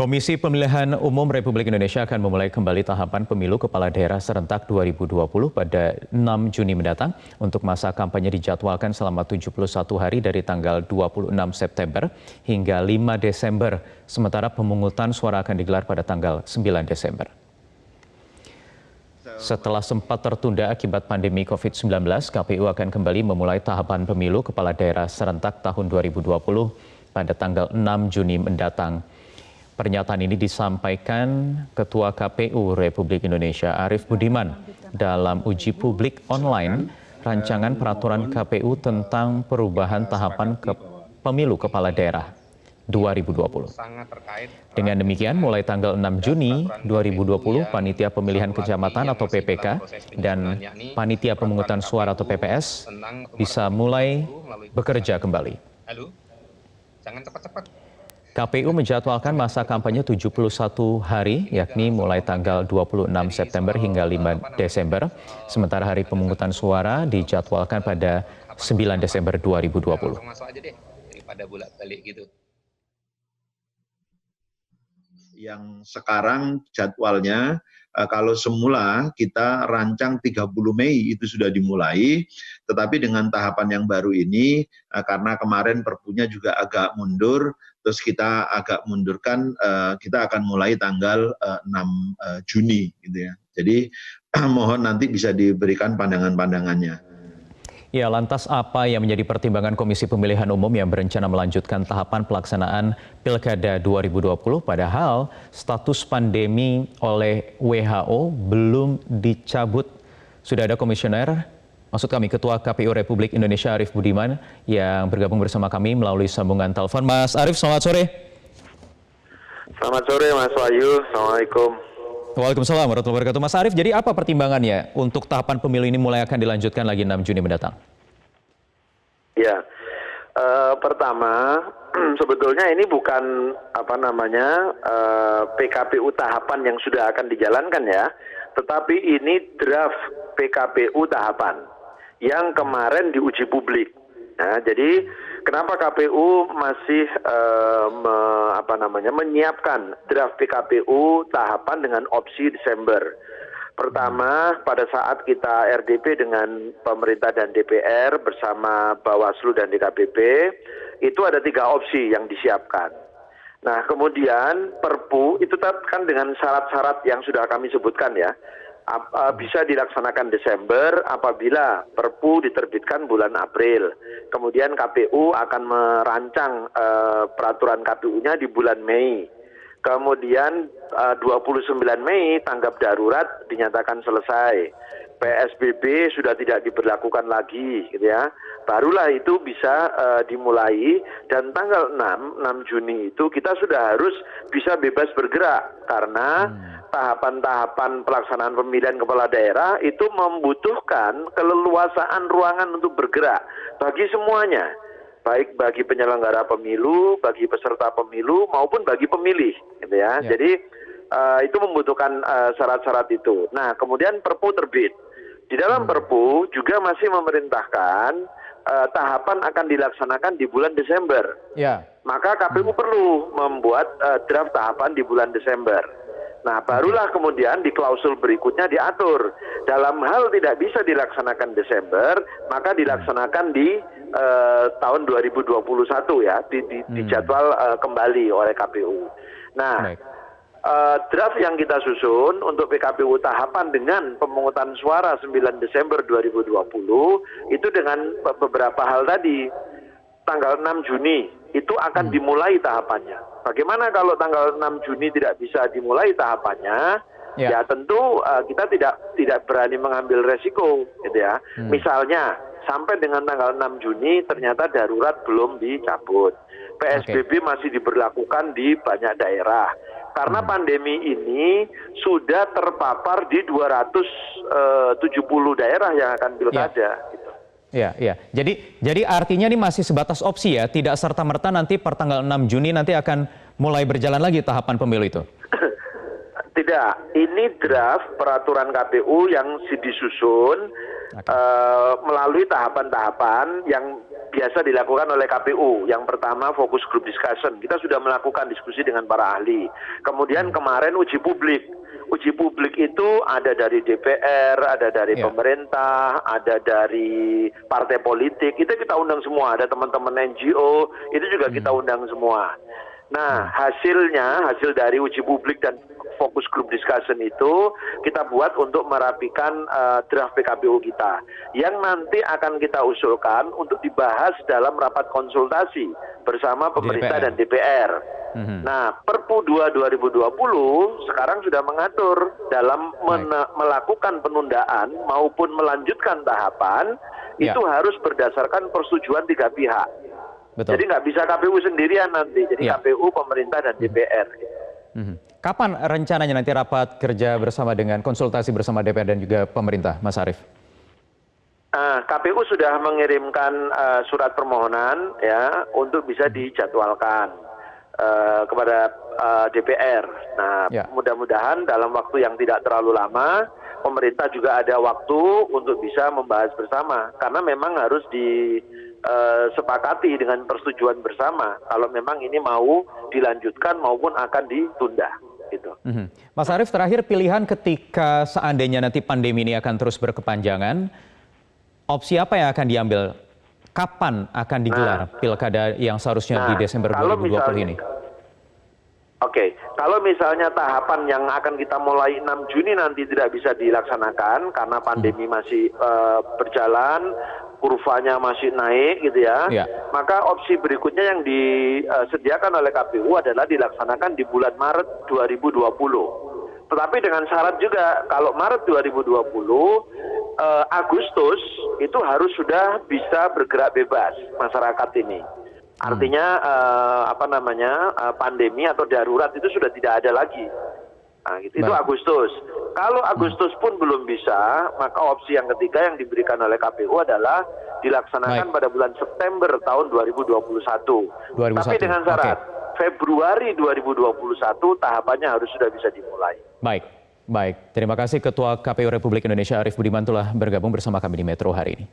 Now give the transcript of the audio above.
Komisi Pemilihan Umum Republik Indonesia akan memulai kembali tahapan pemilu kepala daerah serentak 2020 pada 6 Juni mendatang. Untuk masa kampanye dijadwalkan selama 71 hari dari tanggal 26 September hingga 5 Desember. Sementara pemungutan suara akan digelar pada tanggal 9 Desember. Setelah sempat tertunda akibat pandemi COVID-19, KPU akan kembali memulai tahapan pemilu kepala daerah serentak tahun 2020 pada tanggal 6 Juni mendatang. Pernyataan ini disampaikan Ketua KPU Republik Indonesia Arief Budiman dalam uji publik online rancangan peraturan KPU tentang perubahan tahapan pemilu kepala daerah 2020. Dengan demikian, mulai tanggal 6 Juni 2020, Panitia Pemilihan Kecamatan atau PPK dan Panitia Pemungutan Suara atau PPS bisa mulai bekerja kembali. Jangan cepat-cepat. KPU menjadwalkan masa kampanye 71 hari, yakni mulai tanggal 26 September hingga 5 Desember. Sementara hari pemungutan suara dijadwalkan pada 9 Desember 2020. Masuk aja deh, daripada bolak-balik gitu. Yang sekarang jadwalnya, kalau semula kita rancang 30 Mei itu sudah dimulai, tetapi dengan tahapan yang baru ini, karena kemarin perpunya juga agak mundur, terus kita agak mundurkan, kita akan mulai tanggal 6 Juni gitu ya. Jadi mohon nanti bisa diberikan pandangan-pandangannya. Ya, lantas apa yang menjadi pertimbangan Komisi Pemilihan Umum yang berencana melanjutkan tahapan pelaksanaan Pilkada 2020 padahal status pandemi oleh WHO belum dicabut? Sudah ada komisioner, maksud kami Ketua KPU Republik Indonesia Arief Budiman yang bergabung bersama kami melalui sambungan telepon. Mas Arief, selamat sore. Selamat sore Mas Wahyu, Assalamualaikum. Waalaikumsalam warahmatullahi wabarakatuh. Mas Arief, jadi apa pertimbangannya untuk tahapan pemilu ini mulai akan dilanjutkan lagi 6 Juni mendatang? Ya, pertama sebetulnya ini bukan PKPU tahapan yang sudah akan dijalankan ya, tetapi ini draft PKPU tahapan yang kemarin diuji publik. Nah, jadi kenapa KPU masih menyiapkan draft PKPU tahapan dengan opsi Desember? Pertama, pada saat kita RDP dengan pemerintah dan DPR bersama Bawaslu dan DKPP, itu ada 3 opsi yang disiapkan. Nah, kemudian Perpu itu kan dengan syarat-syarat yang sudah kami sebutkan ya, bisa dilaksanakan Desember apabila Perpu diterbitkan bulan April. Kemudian KPU akan merancang peraturan KPU-nya di bulan Mei. Kemudian 29 Mei tanggap darurat dinyatakan selesai. PSBB sudah tidak diberlakukan lagi gitu ya. Barulah itu bisa dimulai dan tanggal 6 Juni itu kita sudah harus bisa bebas bergerak karena tahapan-tahapan pelaksanaan pemilihan kepala daerah itu membutuhkan keleluasaan ruangan untuk bergerak bagi semuanya. Baik bagi penyelenggara pemilu, bagi peserta pemilu maupun bagi pemilih gitu ya. Jadi itu membutuhkan syarat-syarat itu. Nah, kemudian Perpu terbit. Di dalam Perpu juga masih memerintahkan tahapan akan dilaksanakan di bulan Desember. Maka KPU perlu membuat draft tahapan di bulan Desember. Nah, barulah kemudian di klausul berikutnya diatur. Dalam hal tidak bisa dilaksanakan Desember, maka dilaksanakan di tahun 2021 ya, dijadwal kembali oleh KPU. Nah, draft yang kita susun untuk PKPU tahapan dengan pemungutan suara 9 Desember 2020 itu dengan beberapa hal tadi. Tanggal 6 Juni itu akan dimulai tahapannya. Bagaimana kalau tanggal 6 Juni tidak bisa dimulai tahapannya? Ya tentu kita tidak berani mengambil resiko gitu ya. Misalnya sampai dengan tanggal 6 Juni ternyata darurat belum dicabut. PSBB masih diberlakukan di banyak daerah. Karena pandemi ini sudah terpapar di 270 daerah yang akan pilkada. Gitu. Ya. Jadi artinya ini masih sebatas opsi ya, tidak serta-merta nanti per tanggal 6 Juni nanti akan mulai berjalan lagi tahapan pemilu itu? Tidak, ini draft peraturan KPU yang disusun melalui tahapan-tahapan yang biasa dilakukan oleh KPU. Yang pertama fokus group discussion. Kita sudah melakukan diskusi dengan para ahli. Kemudian kemarin uji publik. Uji publik itu ada dari DPR, ada dari pemerintah, ada dari partai politik. Itu kita undang semua. Ada teman-teman NGO, itu juga kita undang semua. Nah, hasil dari uji publik dan fokus group discussion itu kita buat untuk merapikan draft PKPU kita yang nanti akan kita usulkan untuk dibahas dalam rapat konsultasi bersama pemerintah dan DPR. Nah, Perpu 2 2020 sekarang sudah mengatur dalam melakukan penundaan maupun melanjutkan tahapan itu harus berdasarkan persetujuan 3 pihak. Betul. Jadi nggak bisa KPU sendirian nanti, jadi KPU, pemerintah, dan DPR. Kapan rencananya nanti rapat kerja bersama dengan konsultasi bersama DPR dan juga pemerintah, Mas Arief? KPU sudah mengirimkan surat permohonan ya untuk bisa dijadwalkan kepada DPR. Nah, mudah-mudahan dalam waktu yang tidak terlalu lama, pemerintah juga ada waktu untuk bisa membahas bersama, karena memang harus disepakati dengan persetujuan bersama kalau memang ini mau dilanjutkan maupun akan ditunda. Gitu. Mas Arief, terakhir pilihan ketika seandainya nanti pandemi ini akan terus berkepanjangan, opsi apa yang akan diambil? Kapan akan digelar pilkada yang seharusnya di Desember 2020 ini? Oke, kalau misalnya tahapan yang akan kita mulai 6 Juni nanti tidak bisa dilaksanakan karena pandemi masih berjalan, kurvanya masih naik gitu ya, maka opsi berikutnya yang disediakan oleh KPU adalah dilaksanakan di bulan Maret 2020. Tetapi dengan syarat juga kalau Maret 2020, Agustus itu harus sudah bisa bergerak bebas masyarakat ini. Artinya pandemi atau darurat itu sudah tidak ada lagi. Nah, gitu. Itu Agustus. Kalau Agustus pun belum bisa, maka opsi yang ketiga yang diberikan oleh KPU adalah dilaksanakan pada bulan September tahun 2021. Tapi dengan syarat Februari 2021 tahapannya harus sudah bisa dimulai. Baik. Terima kasih Ketua KPU Republik Indonesia Arief Budiman telah bergabung bersama kami di Metro hari ini.